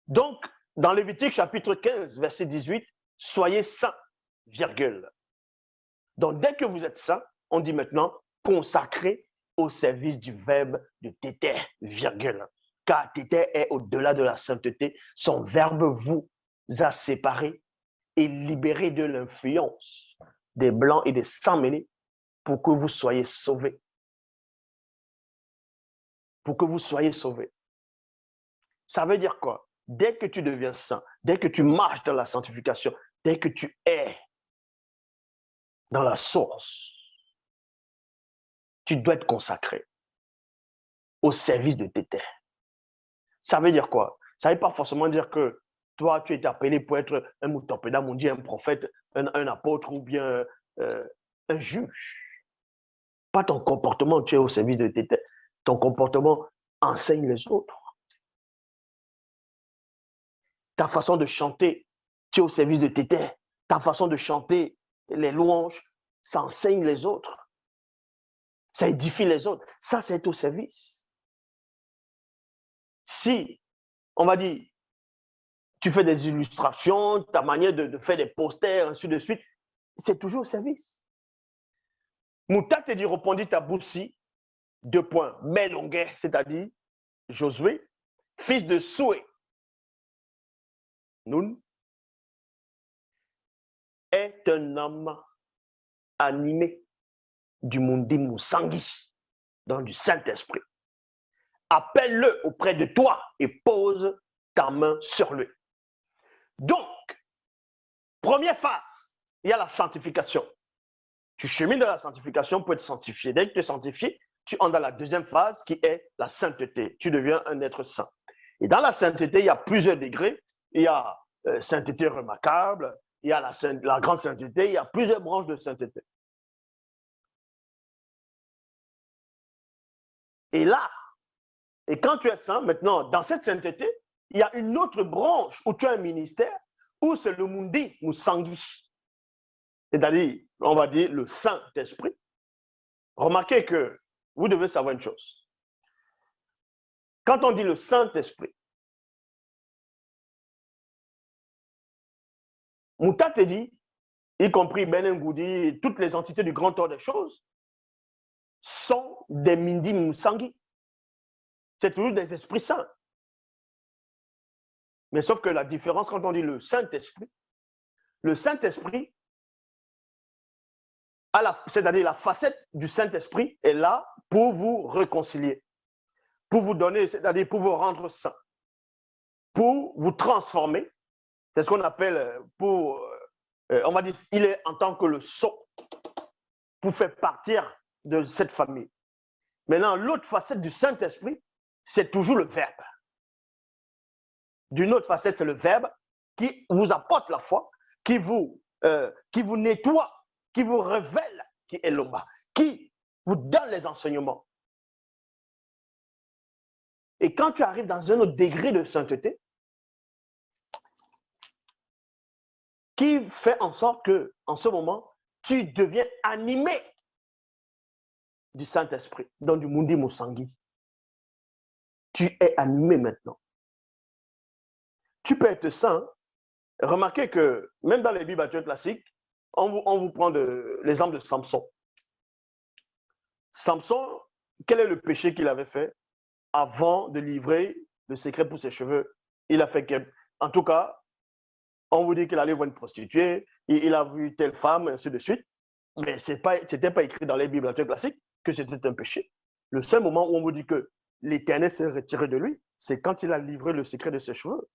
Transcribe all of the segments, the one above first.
Donc, dans Lévitique chapitre 15, verset 18, soyez saints, virgule. Donc, dès que vous êtes saints, on dit maintenant consacré au service du verbe de tété, virgule. Car tété est au-delà de la sainteté. Son verbe vous a séparé et libéré de l'influence des blancs et des sans-mêlés pour que vous soyez sauvés. Pour que vous soyez sauvés. Ça veut dire quoi? Dès que tu deviens saint, dès que tu marches dans la sanctification, dès que tu es dans la source, tu dois être consacré au service de tes terres. Ça veut dire quoi? Ça ne veut pas forcément dire que toi, tu es appelé pour être un moutopéda, un prophète, un apôtre ou bien un juge. Pas ton comportement, tu es au service de tes terres. Ton comportement enseigne les autres. Ta façon de chanter, tu es au service de tes terres. Ta façon de chanter les louanges, ça enseigne les autres. Ça édifie les autres. Ça, c'est au service. Si, on va dire, tu fais des illustrations, ta manière de faire des posters, ainsi de suite, c'est toujours au service. Mouta te dit, répondit à Boussi, 2 points, Melonguet, c'est-à-dire Josué, fils de Soué, Nun, est un homme animé du Mundi Moussangi, dans du Saint-Esprit. Appelle-le auprès de toi et pose ta main sur lui. Donc, première phase, il y a la sanctification. Tu chemines dans la sanctification pour être sanctifié. Dès que tu es sanctifié, tu entres dans la deuxième phase qui est la sainteté. Tu deviens un être saint. Et dans la sainteté, il y a plusieurs degrés. Il y a sainteté remarquable, il y a la grande sainteté, il y a plusieurs branches de sainteté. Et là, et quand tu es saint, maintenant, dans cette sainteté, il y a une autre branche où tu as un ministère, où c'est le Mundi Moussangi. C'est-à-dire, on va dire, le Saint-Esprit. Remarquez que vous devez savoir une chose. Quand on dit le Saint-Esprit, Mouta te dit, y compris Benengoudi, toutes les entités du grand ordre des choses, sont des Mindi Moussangi. C'est toujours des esprits saints. Mais sauf que la différence, quand on dit le Saint-Esprit, c'est-à-dire la facette du Saint-Esprit est là pour vous réconcilier, pour vous donner, c'est-à-dire pour vous rendre saint, pour vous transformer. C'est ce qu'on appelle, on va dire, il est en tant que le sceau pour faire partir de cette famille. Maintenant, l'autre facette du Saint-Esprit, c'est toujours le Verbe. D'une autre facette, c'est le Verbe qui vous apporte la foi, qui vous nettoie, qui vous révèle qui est l'Oma, qui vous donne les enseignements. Et quand tu arrives dans un autre degré de sainteté, qui fait en sorte que, en ce moment, tu deviens animé du Saint-Esprit, donc du Mundi Moussangi. Tu es animé maintenant. Tu peux être saint. Remarquez que même dans les Bibles classiques, on vous prend l'exemple de Samson. Samson, quel est le péché qu'il avait fait avant de livrer le secret pour ses cheveux? Il a fait en tout cas, on vous dit qu'il allait voir une prostituée, il a vu telle femme, ainsi de suite. Mais ce n'était pas écrit dans les Bibles classiques que c'était un péché. Le seul moment où on vous dit que l'Éternel s'est retiré de lui, c'est quand il a livré le secret de ses cheveux.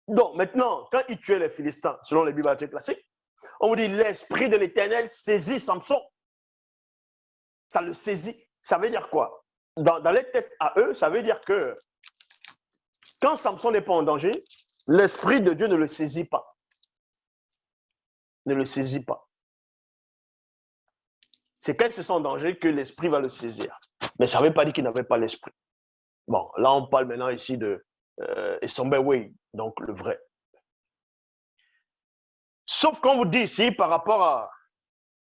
Donc maintenant, quand il tuait les Philistins, selon les Bibles classiques, on vous dit l'Esprit de l'Éternel saisit Samson. Ça le saisit. Ça veut dire quoi? Dans les textes à eux, ça veut dire que quand Samson n'est pas en danger, l'Esprit de Dieu ne le saisit pas. Ne le saisit pas. C'est quand ils se sont en danger que l'Esprit va le saisir. Mais ça ne veut pas dire qu'il n'avait pas l'Esprit. Bon, là, on parle maintenant ici de Esombewe, donc le vrai. Sauf qu'on vous dit ici, par rapport à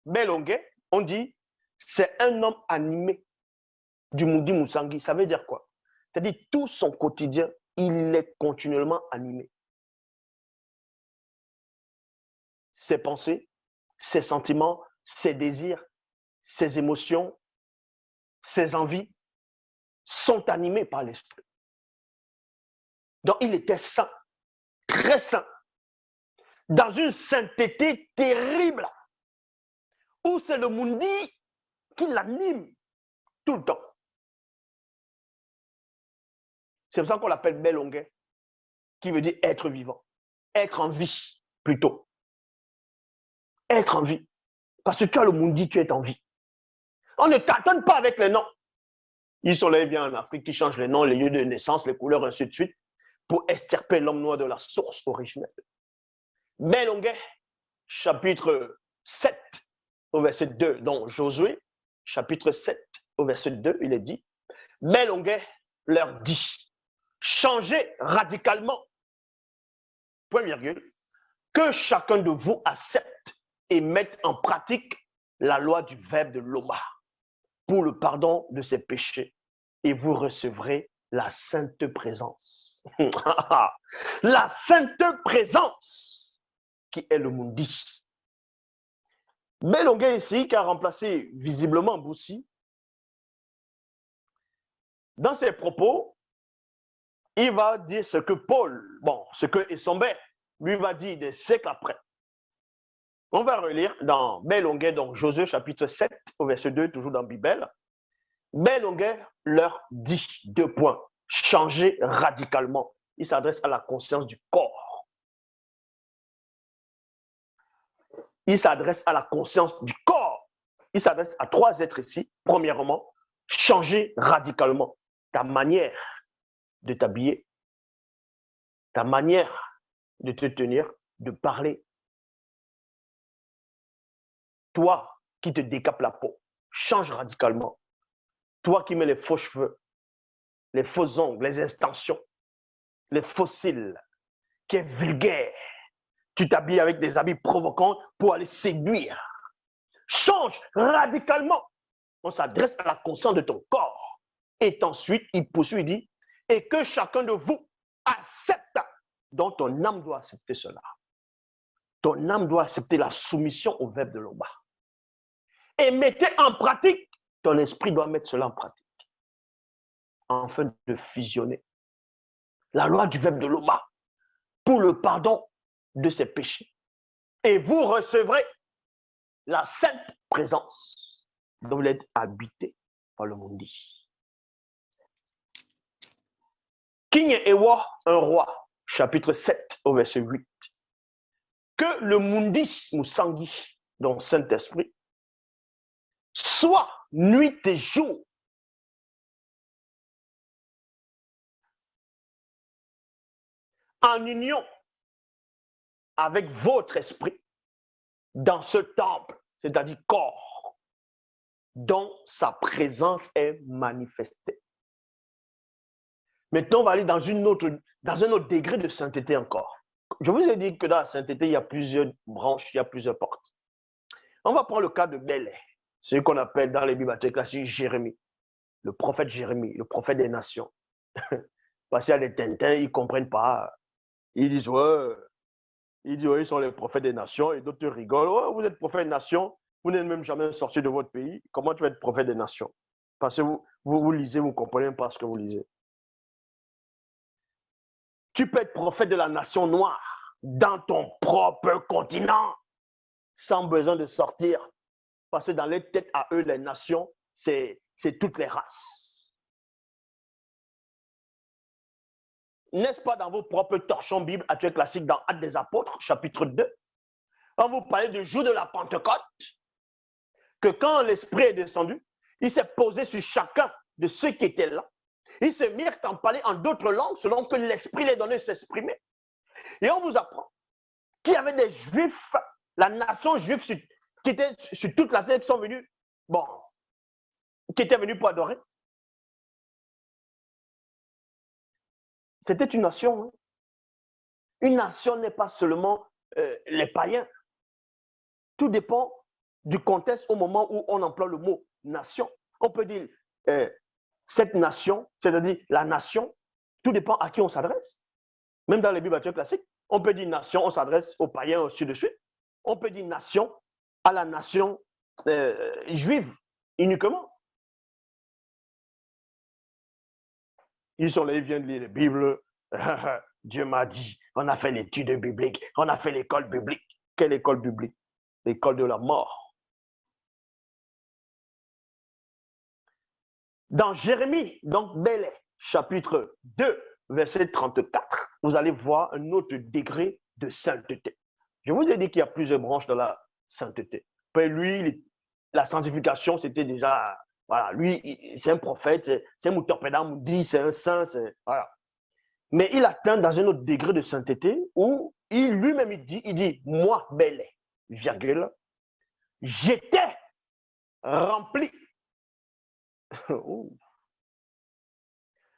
Belonguet, on dit c'est un homme animé du Mundi Moussangi. Ça veut dire quoi? C'est-à-dire tout son quotidien, il est continuellement animé. Ses pensées, ses sentiments, ses désirs, ses émotions, ses envies sont animés par l'esprit. Donc, il était saint, très saint, dans une sainteté terrible, où c'est le mundi qui l'anime tout le temps. C'est pour ça qu'on l'appelle Belonguet, qui veut dire être vivant, être en vie plutôt. Être en vie. Parce que tu as le mundi, tu es en vie. On ne t'attend pas avec les noms. Ils sont là, ils viennent en Afrique, ils changent les noms, les lieux de naissance, les couleurs, ainsi de suite, pour extirper l'homme noir de la source originelle. Belonguet, chapitre 7, au verset 2, donc Josué, chapitre 7, au verset 2, il est dit, Belonguet leur dit, changez radicalement, point virgule, que chacun de vous accepte et mette en pratique la loi du verbe de Loma pour le pardon de ses péchés et vous recevrez la sainte présence. La sainte présence qui est le mundi. Belonguet ici, qui a remplacé visiblement Boussi, dans ses propos, il va dire ce que Paul, ce que Essambert lui va dire des siècles après. On va relire dans Belonguet, donc Josué chapitre 7, au verset 2, toujours dans Bible. Belonguet leur dit 2 points. Changer radicalement. Il s'adresse à la conscience du corps. Il s'adresse à la conscience du corps. Il s'adresse à 3 êtres ici. Premièrement, changer radicalement ta manière de t'habiller, ta manière de te tenir, de parler. Toi qui te décapes la peau, change radicalement. Toi qui mets les faux cheveux, les faux ongles, les extensions, les fossiles, qui est vulgaire. Tu t'habilles avec des habits provocants pour aller séduire. Change radicalement. On s'adresse à la conscience de ton corps. Et ensuite, il poursuit, il dit, et que chacun de vous accepte. Donc, ton âme doit accepter cela. Ton âme doit accepter la soumission au verbe de Loma. Et mettez en pratique, ton esprit doit mettre cela en pratique. Afin de fusionner la loi du verbe de Loma pour le pardon de ses péchés. Et vous recevrez la sainte présence dont vous êtes habité par le mundi. King Ewa, un roi, chapitre 7 au verset 8. Que le mundi Moussangi, donc Saint-Esprit, soit nuit et jour en union avec votre esprit dans ce temple, c'est-à-dire corps, dont sa présence est manifestée. Maintenant, on va aller dans un autre degré de sainteté encore. Je vous ai dit que dans la sainteté, il y a plusieurs branches, il y a plusieurs portes. On va prendre le cas de Bélé, ce qu'on appelle dans les bibliothèques classiques Jérémie, le prophète Jérémie, le prophète des nations. Parce qu'il y a des Tintins, ils ne comprennent pas. Ils disent, ouais, ils sont les prophètes des nations, et d'autres rigolent. Ouais, vous êtes prophète des nations, vous n'êtes même jamais sorti de votre pays. Comment tu vas être prophète des nations? Parce que vous lisez, vous ne comprenez pas ce que vous lisez. Tu peux être prophète de la nation noire dans ton propre continent, sans besoin de sortir. Parce que dans les têtes à eux, les nations, c'est toutes les races. N'est-ce pas dans vos propres torchons Bible actuels classiques dans Actes des Apôtres, chapitre 2, quand vous parlez du jour de la Pentecôte, que quand l'Esprit est descendu, il s'est posé sur chacun de ceux qui étaient là. Ils se mirent à parler en d'autres langues selon que l'Esprit les donnait de s'exprimer. Et on vous apprend qu'il y avait des Juifs, la nation juive qui était sur toute la terre, qui sont venus, qui étaient venus pour adorer. C'était une nation. Hein. Une nation n'est pas seulement les païens. Tout dépend du contexte au moment où on emploie le mot nation. On peut dire cette nation, c'est-à-dire la nation, Tout dépend à qui on s'adresse. Même dans les Bibles classiques, on peut dire nation, on s'adresse aux païens, ainsi de suite. On peut dire nation à la nation juive uniquement. Ils sont là, ils viennent lire les Bibles. Dieu m'a dit, on a fait l'étude biblique, on a fait l'école biblique. Quelle école biblique? L'école de la mort. Dans Jérémie, donc Belé, chapitre 2, verset 34, vous allez voir un autre degré de sainteté. Je vous ai dit qu'il y a plusieurs branches dans la sainteté. Puis lui, la sanctification, c'était déjà, voilà, lui, c'est un prophète, c'est un Moutorpédam, dit, c'est un saint, voilà. Mais il atteint dans un autre degré de sainteté où lui-même, il dit, moi, Belé, virgule, j'étais rempli.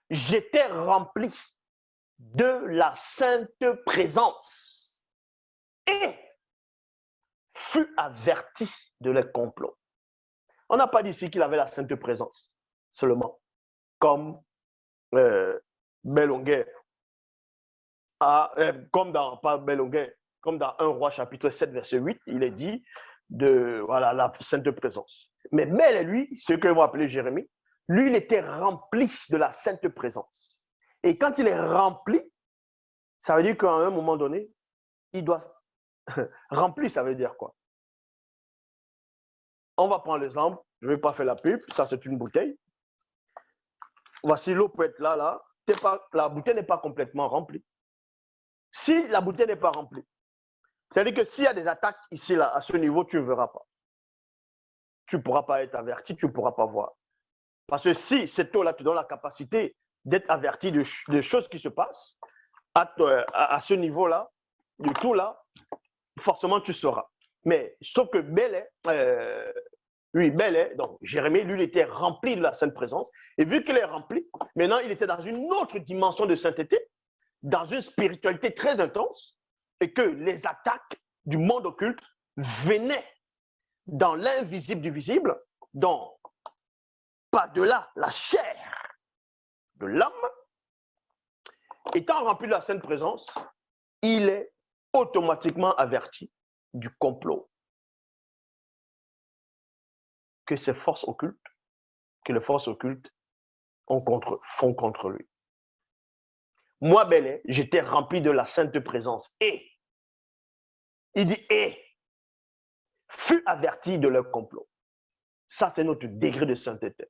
J'étais rempli de la sainte présence et fut averti de les complots. On n'a pas dit ici qu'il avait la sainte présence seulement, comme Bélonguer, comme dans 1 Roi chapitre 7 verset 8, il est dit de voilà, la sainte présence. Mais lui, ce que vous appelez Jérémie, lui, il était rempli de la sainte présence. Et quand il est rempli, ça veut dire qu'à un moment donné, il doit... rempli, ça veut dire quoi? On va prendre l'exemple, je ne vais pas faire la pub, ça c'est une bouteille. Voici l'eau peut être là. La bouteille n'est pas complètement remplie. Si la bouteille n'est pas remplie, c'est-à-dire que s'il y a des attaques ici, là, à ce niveau, tu ne verras pas. Tu ne pourras pas être averti, tu ne pourras pas voir. Parce que si cette eau-là te donne la capacité d'être averti de choses qui se passent, à ce niveau-là, de tout là, forcément tu sauras. Mais sauf que Belé, donc Jérémie, lui, il était rempli de la sainte présence. Et vu qu'il est rempli, maintenant, il était dans une autre dimension de sainteté, dans une spiritualité très intense, et que les attaques du monde occulte venaient dans l'invisible du visible, donc par-delà la chair de l'homme. Étant rempli de la sainte présence, il est automatiquement averti du complot que ces forces occultes, que les forces occultes font contre lui. Moi, Belé, j'étais rempli de la sainte présence. Et, il dit, et, fut averti de leur complot. Ça, c'est notre degré de sainteté.